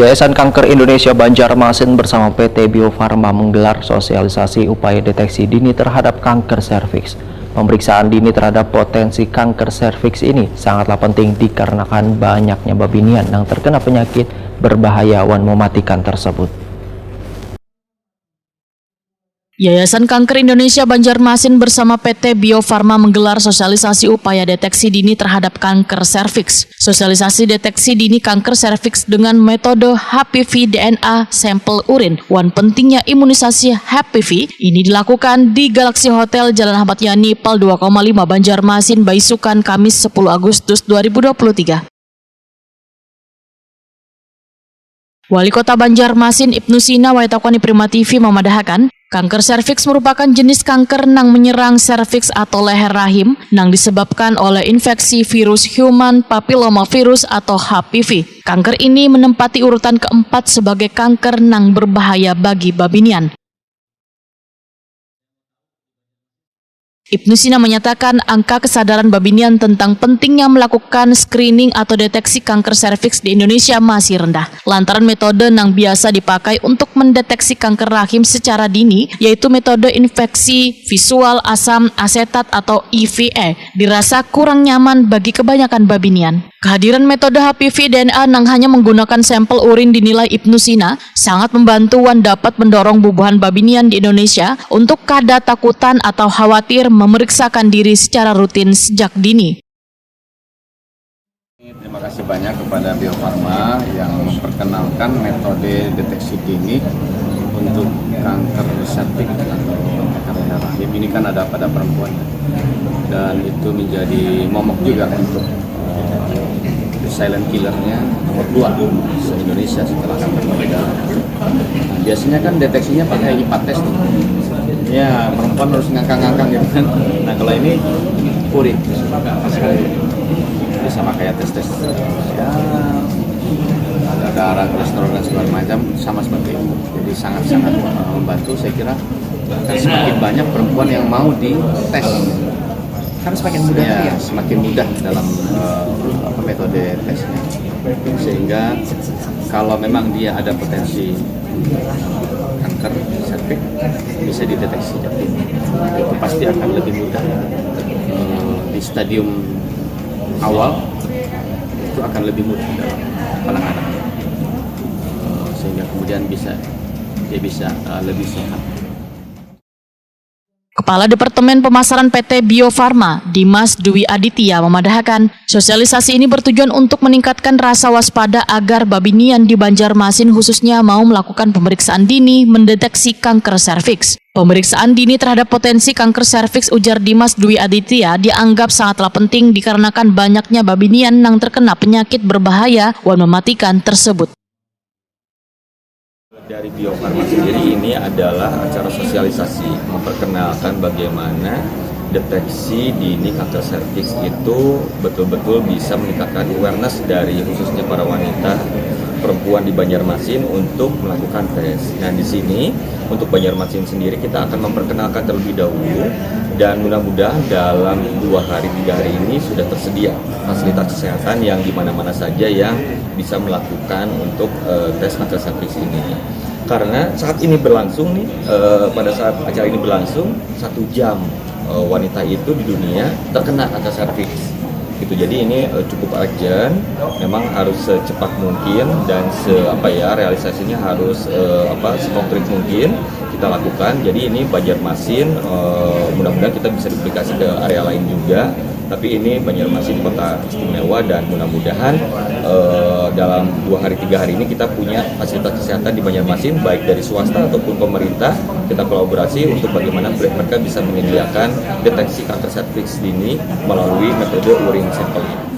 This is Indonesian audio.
Yayasan Kanker Indonesia Banjarmasin bersama PT Bio Farma menggelar sosialisasi upaya deteksi dini terhadap kanker serviks. Pemeriksaan dini terhadap potensi kanker serviks ini sangatlah penting dikarenakan banyaknya babinian yang terkena penyakit berbahaya dan mematikan tersebut. Yayasan Kanker Indonesia Banjarmasin bersama PT Bio Farma menggelar sosialisasi upaya deteksi dini terhadap kanker serviks. Sosialisasi deteksi dini kanker serviks dengan metode HPV DNA sampel urin. Wan pentingnya imunisasi HPV ini dilakukan di Galaxy Hotel Jalan Ahmad Yani, Pal 2,5 Banjarmasin, Baisukan, Kamis 10 Agustus 2023. Wali Kota Banjarmasin Ibnu Sina Waitakwani Prima TV memadahkan, kanker serviks merupakan jenis kanker yang menyerang serviks atau leher rahim yang disebabkan oleh infeksi virus human papillomavirus atau HPV. Kanker ini menempati urutan keempat sebagai kanker yang berbahaya bagi babinian. Ibnu Sina menyatakan angka kesadaran babinian tentang pentingnya melakukan screening atau deteksi kanker serviks di Indonesia masih rendah. Lantaran metode yang biasa dipakai untuk mendeteksi kanker rahim secara dini, yaitu metode infeksi visual asam asetat atau IVA, dirasa kurang nyaman bagi kebanyakan babinian. Kehadiran metode HPV DNA yang hanya menggunakan sampel urin dinilai Ibnu Sina sangat membantu dan dapat mendorong bubuhan babinian di Indonesia untuk kada takutan atau khawatir memeriksakan diri secara rutin sejak dini. Terima kasih banyak kepada Bio Farma yang memperkenalkan metode deteksi dini untuk kanker serviks atau kanker rahim. Ini kan ada pada perempuan dan itu menjadi momok juga untuk silent killernya nomor 2 se-Indonesia setelah kanker payudara. Nah, biasanya kan deteksinya pakai IPA test nih. Ya, perempuan harus ngangkang-ngangkang gitu kan. Nah, kalau ini urin bisa pakai tes ya, ada darah, kolesterol dan segala macam sama seperti itu. Jadi sangat-sangat membantu. Saya kira akan semakin banyak perempuan yang mau dites. Karena semakin mudah ya, semakin mudah dalam metode tesnya, sehingga kalau memang dia ada potensi kanker serviks bisa dideteksi, itu pasti akan lebih mudah di stadium awal, itu akan lebih mudah dalam penanganan, sehingga kemudian dia bisa lebih sehat. Kepala Departemen Pemasaran PT Bio Farma, Dimas Dwi Aditya memadahkan, sosialisasi ini bertujuan untuk meningkatkan rasa waspada agar babinian di Banjarmasin khususnya mau melakukan pemeriksaan dini mendeteksi kanker serviks. Pemeriksaan dini terhadap potensi kanker serviks, ujar Dimas Dwi Aditya, dianggap sangatlah penting dikarenakan banyaknya babinian yang terkena penyakit berbahaya dan mematikan tersebut. Dari Bio Farma sendiri ini adalah acara sosialisasi memperkenalkan bagaimana deteksi dini kanker serviks itu betul-betul bisa meningkatkan awareness dari khususnya para wanita perempuan di Banjarmasin untuk melakukan tes. Nah, di sini untuk Banjarmasin sendiri kita akan memperkenalkan terlebih dahulu dan mudah-mudahan dalam 2 hari 3 hari ini sudah tersedia fasilitas kesehatan yang di mana-mana saja yang bisa melakukan untuk tes kanker serviks ini. Karena saat ini berlangsung nih, pada saat acara ini berlangsung 1 jam wanita itu di dunia terkena kanker serviks. Gitu. Jadi ini cukup urgent, memang harus secepat mungkin dan realisasinya harus sekonkret mungkin kita lakukan. Jadi ini Banjarmasin, mudah-mudahan kita bisa duplikasi ke area lain juga. Tapi ini Banjarmasin kota istimewa dan mudah-mudahan dalam 2 hari 3 hari ini kita punya fasilitas kesehatan di Banjarmasin baik dari swasta ataupun pemerintah. Kita kolaborasi untuk bagaimana mereka bisa menyediakan deteksi kanker serviks dini melalui metode urin sampling.